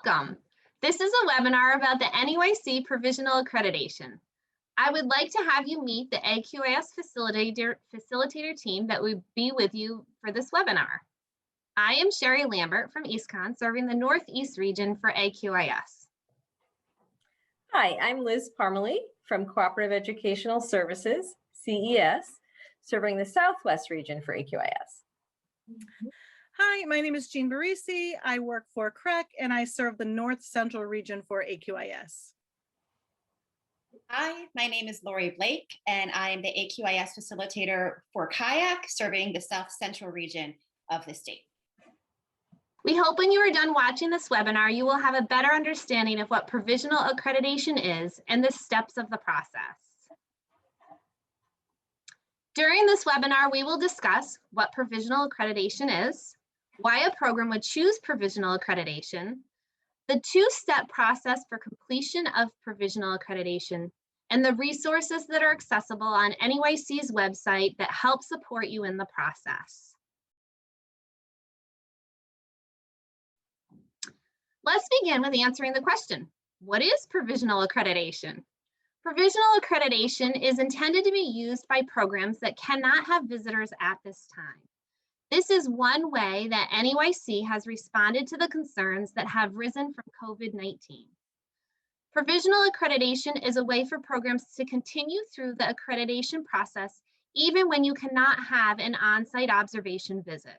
Welcome. This is a webinar about the NAEYC Provisional Accreditation. I would like to have you meet the AQIS facilitator team that will be with you for this webinar. I am Sherry Lambert from EastCon, serving the Northeast region for AQIS. Hi, I'm Liz Parmalee from Cooperative Educational Services, CES, serving the Southwest region for AQIS. Hi, my name is Jean Barisi. I work for CREC and I serve the North Central region for AQIS. Hi, my name is Lori Blake and I am the AQIS facilitator for Kayak, serving the South Central region of the state. We hope when you are done watching this webinar, you will have a better understanding of what provisional accreditation is and the steps of the process. During this webinar, we will discuss what provisional accreditation is, why a program would choose provisional accreditation, the two-step process for completion of provisional accreditation, and the resources that are accessible on NAEYC's website that help support you in the process. Let's begin with answering the question, what is provisional accreditation? Provisional accreditation is intended to be used by programs that cannot have visitors at this time. This is one way that NAEYC has responded to the concerns that have risen from COVID-19. Provisional accreditation is a way for programs to continue through the accreditation process even when you cannot have an on-site observation visit.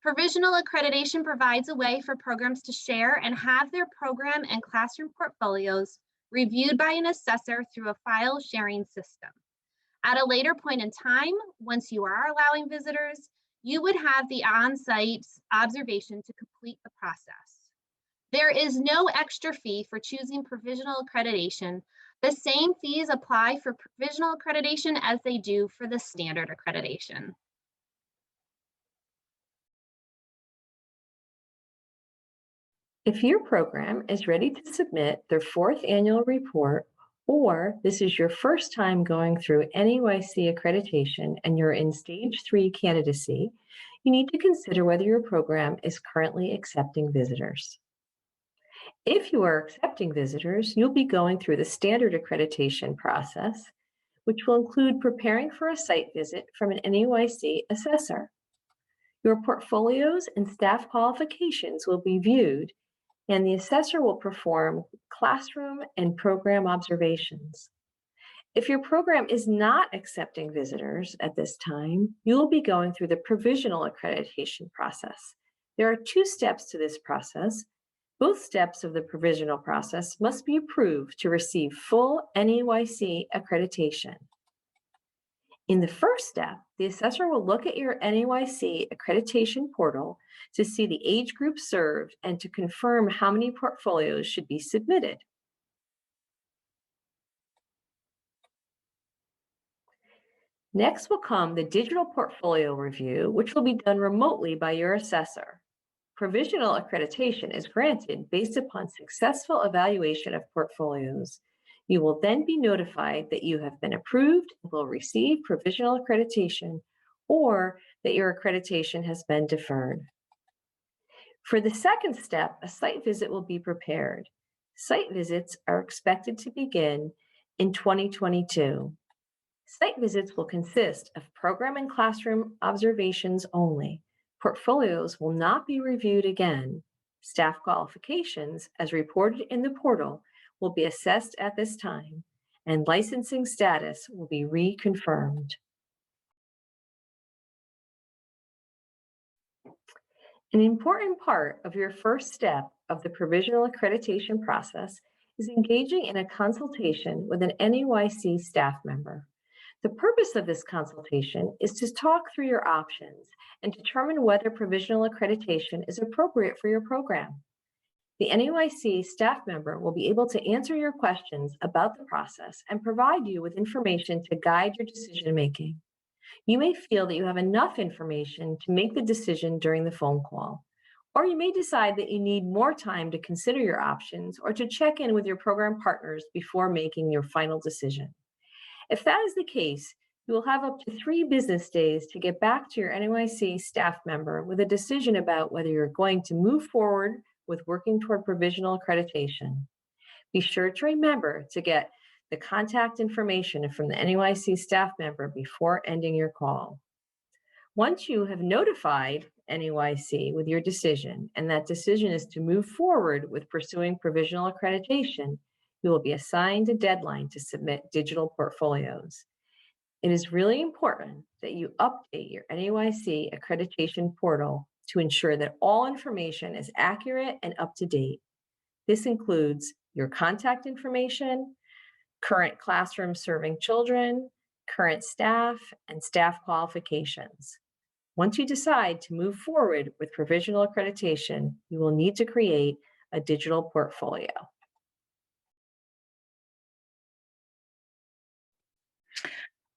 Provisional accreditation provides a way for programs to share and have their program and classroom portfolios reviewed by an assessor through a file sharing system. At a later point in time, once you are allowing visitors, you would have the on-site observation to complete the process. There is no extra fee for choosing provisional accreditation. The same fees apply for provisional accreditation as they do for the standard accreditation. If your program is ready to submit their 4th annual report, or this is your first time going through NAEYC accreditation and you're in stage 3 candidacy, you need to consider whether your program is currently accepting visitors. If you are accepting visitors, you'll be going through the standard accreditation process, which will include preparing for a site visit from an NAEYC assessor. Your portfolios and staff qualifications will be viewed, and the assessor will perform classroom and program observations. If your program is not accepting visitors at this time, you will be going through the provisional accreditation process. There are 2 steps to this process. Both steps of the provisional process must be approved to receive full NAEYC accreditation. In the first step, the assessor will look at your NAEYC accreditation portal to see the age group served and to confirm how many portfolios should be submitted. Next will come the digital portfolio review, which will be done remotely by your assessor. Provisional accreditation is granted based upon successful evaluation of portfolios. You will then be notified that you have been approved and will receive provisional accreditation, or that your accreditation has been deferred. For the second step, a site visit will be prepared. Site visits are expected to begin in 2022. Site visits will consist of program and classroom observations only. Portfolios will not be reviewed again. Staff qualifications, as reported in the portal, will be assessed at this time, and licensing status will be reconfirmed. An important part of your first step of the provisional accreditation process is engaging in a consultation with an NAEYC staff member. The purpose of this consultation is to talk through your options and determine whether provisional accreditation is appropriate for your program. The NAEYC staff member will be able to answer your questions about the process and provide you with information to guide your decision-making. You may feel that you have enough information to make the decision during the phone call, or you may decide that you need more time to consider your options or to check in with your program partners before making your final decision. If that is the case, you will have up to 3 business days to get back to your NAEYC staff member with a decision about whether you're going to move forward with working toward provisional accreditation. Be sure to remember to get the contact information from the NAEYC staff member before ending your call. Once you have notified NAEYC with your decision, and that decision is to move forward with pursuing provisional accreditation, you will be assigned a deadline to submit digital portfolios. It is really important that you update your NAEYC accreditation portal to ensure that all information is accurate and up to date. This includes your contact information, current classroom serving children, current staff, and staff qualifications. Once you decide to move forward with provisional accreditation, you will need to create a digital portfolio.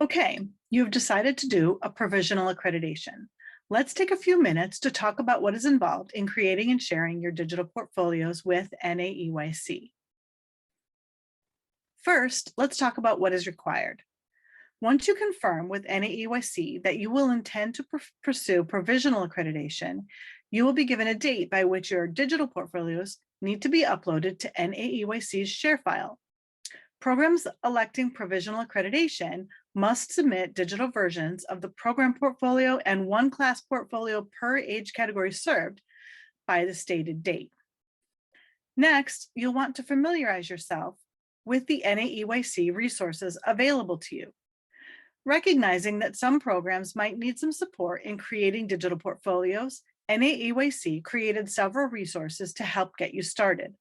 Okay, you've decided to do a provisional accreditation. Let's take a few minutes to talk about what is involved in creating and sharing your digital portfolios with NAEYC. First, let's talk about what is required. Once you confirm with NAEYC that you will intend to pursue provisional accreditation, you will be given a date by which your digital portfolios need to be uploaded to NAEYC's share file. Programs electing provisional accreditation must submit digital versions of the program portfolio and one class portfolio per age category served by the stated date. Next, you'll want to familiarize yourself with the NAEYC resources available to you. Recognizing that some programs might need some support in creating digital portfolios, NAEYC created several resources to help get you started.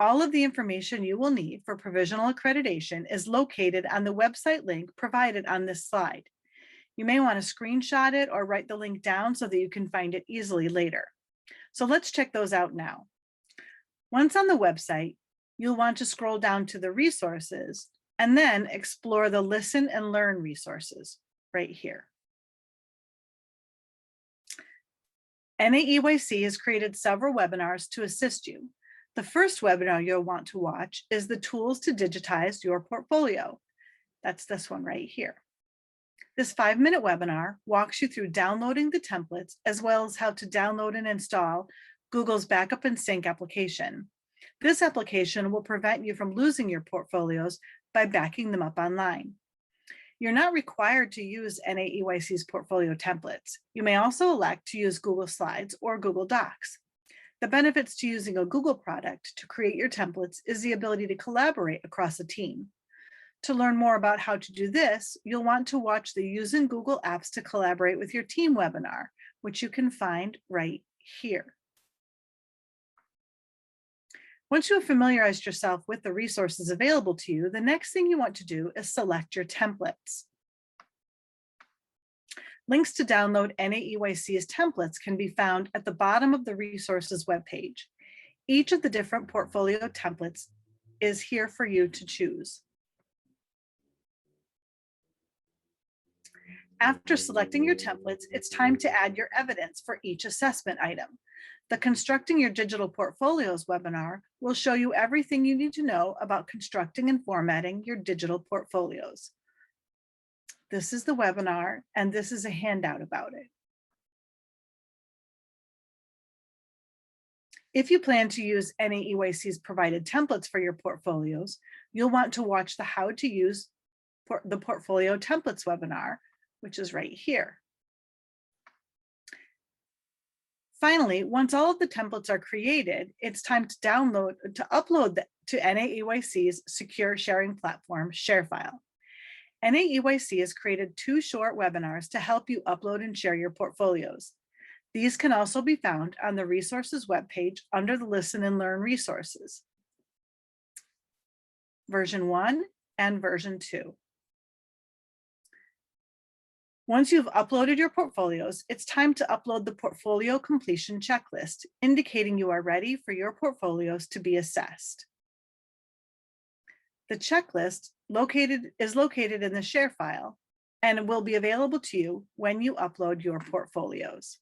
All of the information you will need for provisional accreditation is located on the website link provided on this slide. You may want to screenshot it or write the link down so that you can find it easily later. So let's check those out now. Once on the website, you'll want to scroll down to the resources and then explore the Listen and Learn resources right here. NAEYC has created several webinars to assist you. The first webinar you'll want to watch is the tools to digitize your portfolio. That's this one right here. This 5-minute webinar walks you through downloading the templates as well as how to download and install Google's Backup and Sync application. This application will prevent you from losing your portfolios by backing them up online. You're not required to use NAEYC's portfolio templates. You may also elect to use Google Slides or Google Docs. The benefits to using a Google product to create your templates is the ability to collaborate across a team. To learn more about how to do this, you'll want to watch the Using Google Apps to Collaborate with Your Team webinar, which you can find right here. Once you have familiarized yourself with the resources available to you, the next thing you want to do is select your templates. Links to download NAEYC's templates can be found at the bottom of the resources webpage. Each of the different portfolio templates is here for you to choose. After selecting your templates, it's time to add your evidence for each assessment item. The Constructing Your Digital Portfolios webinar will show you everything you need to know about constructing and formatting your digital portfolios. This is the webinar, and this is a handout about it. If you plan to use NAEYC's provided templates for your portfolios, you'll want to watch the How to Use the Portfolio Templates webinar, which is right here. Finally, once all of the templates are created, it's time to upload to NAEYC's secure sharing platform, ShareFile. NAEYC has created 2 short webinars to help you upload and share your portfolios. These can also be found on the resources webpage under the Listen and Learn resources, version 1 and version 2. Once you've uploaded your portfolios, it's time to upload the portfolio completion checklist, indicating you are ready for your portfolios to be assessed. The checklist is located in the share file and will be available to you when you upload your portfolios.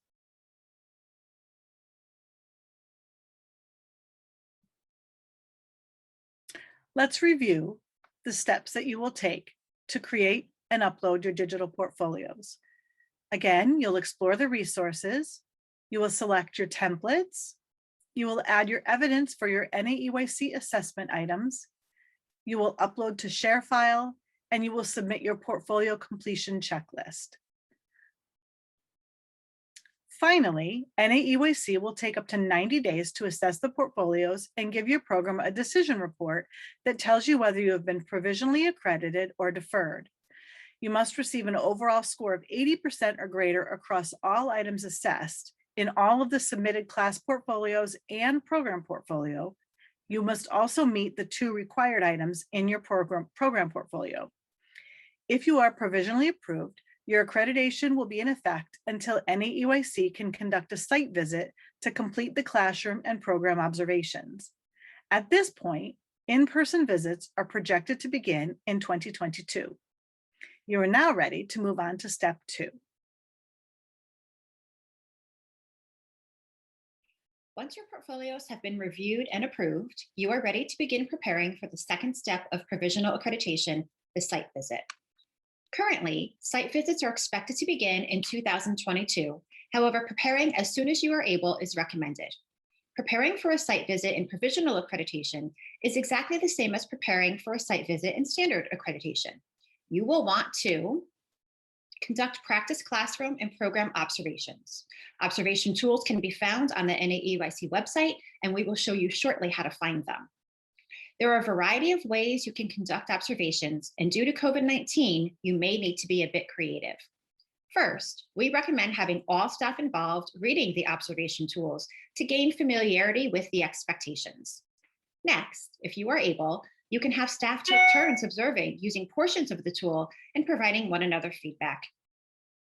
Let's review the steps that you will take to create and upload your digital portfolios. Again, you'll explore the resources, you will select your templates, You will add your evidence for your NAEYC assessment items. You will upload to ShareFile, and you will submit your portfolio completion checklist. Finally, NAEYC will take up to 90 days to assess the portfolios and give your program a decision report that tells you whether you have been provisionally accredited or deferred. You must receive an overall score of 80% or greater across all items assessed in all of the submitted class portfolios and program portfolio. You must also meet the 2 required items in your program portfolio. If you are provisionally approved, your accreditation will be in effect until NAEYC can conduct a site visit to complete the classroom and program observations. At this point, in-person visits are projected to begin in 2022. You are now ready to move on to step 2. Once your portfolios have been reviewed and approved, you are ready to begin preparing for the second step of provisional accreditation, the site visit. Currently, site visits are expected to begin in 2022. However, preparing as soon as you are able is recommended. Preparing for a site visit in provisional accreditation is exactly the same as preparing for a site visit in standard accreditation. You will want to conduct practice classroom and program observations. Observation tools can be found on the NAEYC website, and we will show you shortly how to find them. There are a variety of ways you can conduct observations, and due to COVID-19, you may need to be a bit creative. First, we recommend having all staff involved reading the observation tools to gain familiarity with the expectations. Next, if you are able, you can have staff take turns observing using portions of the tool and providing one another feedback.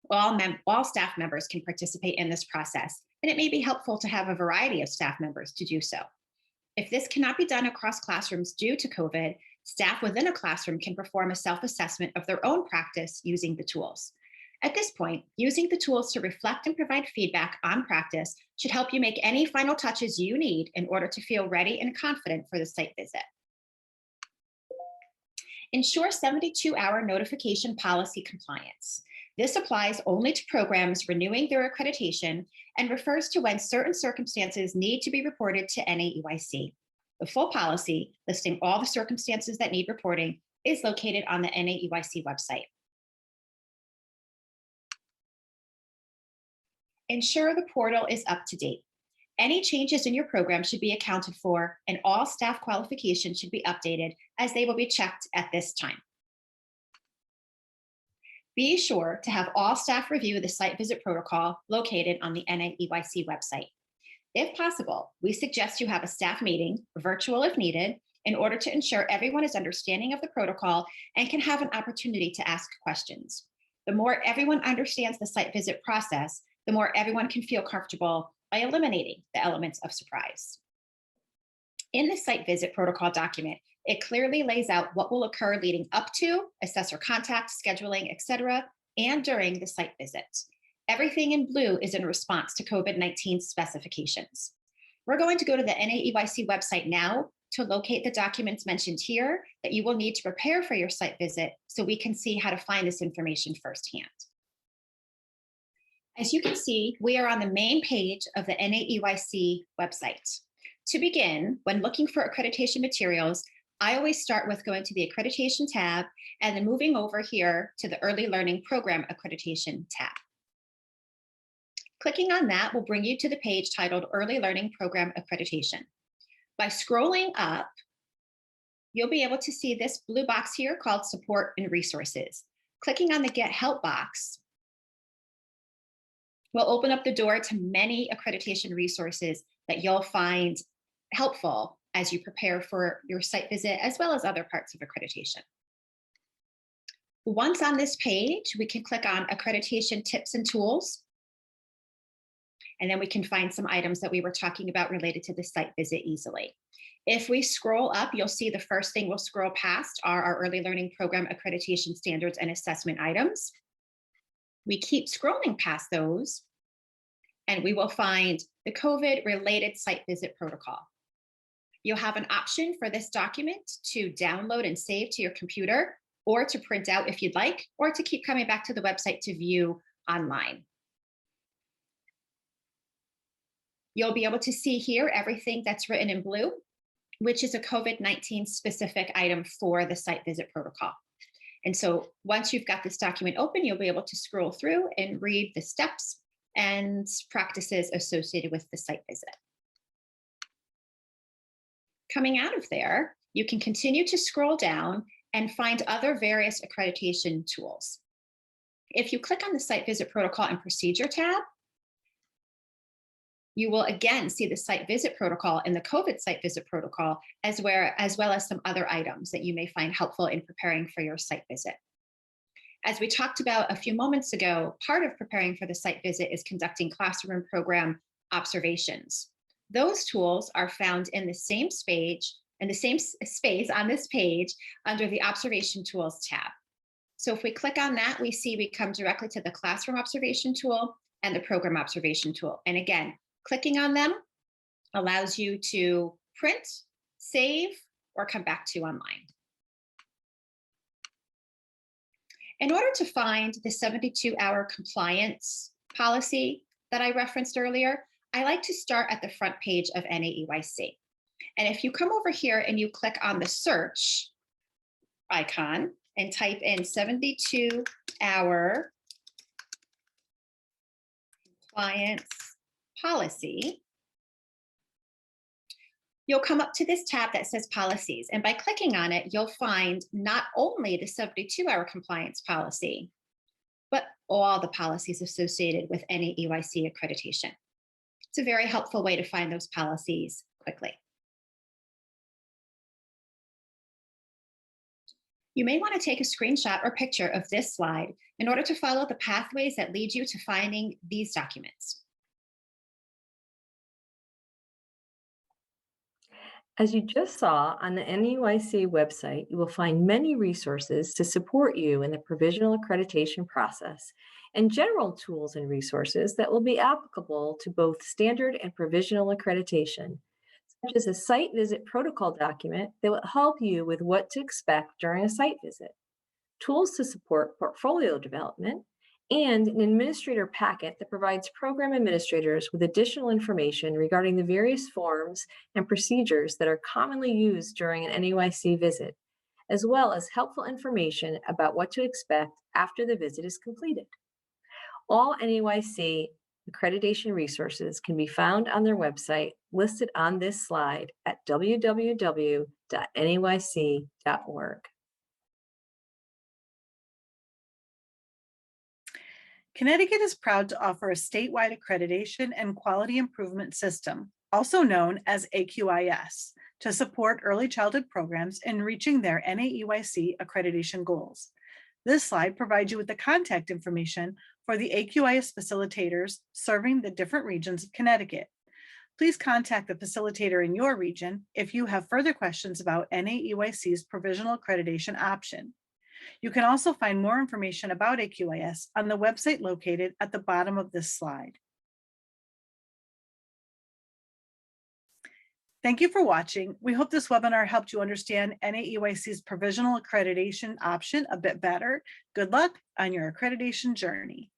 All staff members can participate in this process, and it may be helpful to have a variety of staff members to do so. If this cannot be done across classrooms due to COVID, staff within a classroom can perform a self-assessment of their own practice using the tools. At this point, using the tools to reflect and provide feedback on practice should help you make any final touches you need in order to feel ready and confident for the site visit. Ensure 72-hour notification policy compliance. This applies only to programs renewing their accreditation and refers to when certain circumstances need to be reported to NAEYC. The full policy, listing all the circumstances that need reporting, is located on the NAEYC website. Ensure the portal is up to date. Any changes in your program should be accounted for, and all staff qualifications should be updated as they will be checked at this time. Be sure to have all staff review the site visit protocol located on the NAEYC website. If possible, we suggest you have a staff meeting, virtual if needed, in order to ensure everyone is understanding of the protocol and can have an opportunity to ask questions. The more everyone understands the site visit process, the more everyone can feel comfortable by eliminating the elements of surprise. In the site visit protocol document, it clearly lays out what will occur leading up to, assessor contact, scheduling, etc., and during the site visit. Everything in blue is in response to COVID-19 specifications. We're going to go to the NAEYC website now to locate the documents mentioned here that you will need to prepare for your site visit so we can see how to find this information firsthand. As you can see, we are on the main page of the NAEYC website. To begin, when looking for accreditation materials, I always start with going to the Accreditation tab and then moving over here to the Early Learning Program Accreditation tab. Clicking on that will bring you to the page titled Early Learning Program Accreditation. By scrolling up, you'll be able to see this blue box here called Support and Resources. Clicking on the Get Help box will open up the door to many accreditation resources that you'll find helpful as you prepare for your site visit, as well as other parts of accreditation. Once on this page, we can click on Accreditation Tips and Tools, and then we can find some items that we were talking about related to the site visit easily. If we scroll up, you'll see the first thing we'll scroll past are our Early Learning Program Accreditation Standards and Assessment items. We keep scrolling past those, and we will find the COVID-related site visit protocol. You'll have an option for this document to download and save to your computer, or to print out if you'd like, or to keep coming back to the website to view online. You'll be able to see here everything that's written in blue, which is a COVID-19 specific item for the site visit protocol. And so once you've got this document open, you'll be able to scroll through and read the steps and practices associated with the site visit. Coming out of there, you can continue to scroll down and find other various accreditation tools. If you click on the Site Visit Protocol and Procedure tab, you will again see the site visit protocol and the COVID site visit protocol, as well as some other items that you may find helpful in preparing for your site visit. As we talked about a few moments ago, part of preparing for the site visit is conducting classroom program observations. Those tools are found in the same space on this page under the Observation Tools tab. So if we click on that, we see we come directly to the Classroom Observation Tool and the Program Observation Tool. And again, clicking on them allows you to print, save, or come back to online. In order to find the 72-hour compliance policy that I referenced earlier, I like to start at the front page of NAEYC. And if you come over here and you click on the search icon and type in 72-hour compliance policy, you'll come up to this tab that says policies. And by clicking on it, you'll find not only the 72-hour compliance policy, but all the policies associated with NAEYC accreditation. It's a very helpful way to find those policies quickly. You may want to take a screenshot or picture of this slide in order to follow the pathways that lead you to finding these documents. As you just saw on the NAEYC website, you will find many resources to support you in the provisional accreditation process and general tools and resources that will be applicable to both standard and provisional accreditation, such as a site visit protocol document that will help you with what to expect during a site visit, tools to support portfolio development, and an administrator packet that provides program administrators with additional information regarding the various forms and procedures that are commonly used during an NAEYC visit, as well as helpful information about what to expect after the visit is completed. All NAEYC accreditation resources can be found on their website listed on this slide at www.naeyc.org. Connecticut is proud to offer a statewide accreditation and quality improvement system, also known as AQIS, to support early childhood programs in reaching their NAEYC accreditation goals. This slide provides you with the contact information for the AQIS facilitators serving the different regions of Connecticut. Please contact the facilitator in your region if you have further questions about NAEYC's provisional accreditation option. You can also find more information about AQIS on the website located at the bottom of this slide. Thank you for watching. We hope this webinar helped you understand NAEYC's provisional accreditation option a bit better. Good luck on your accreditation journey.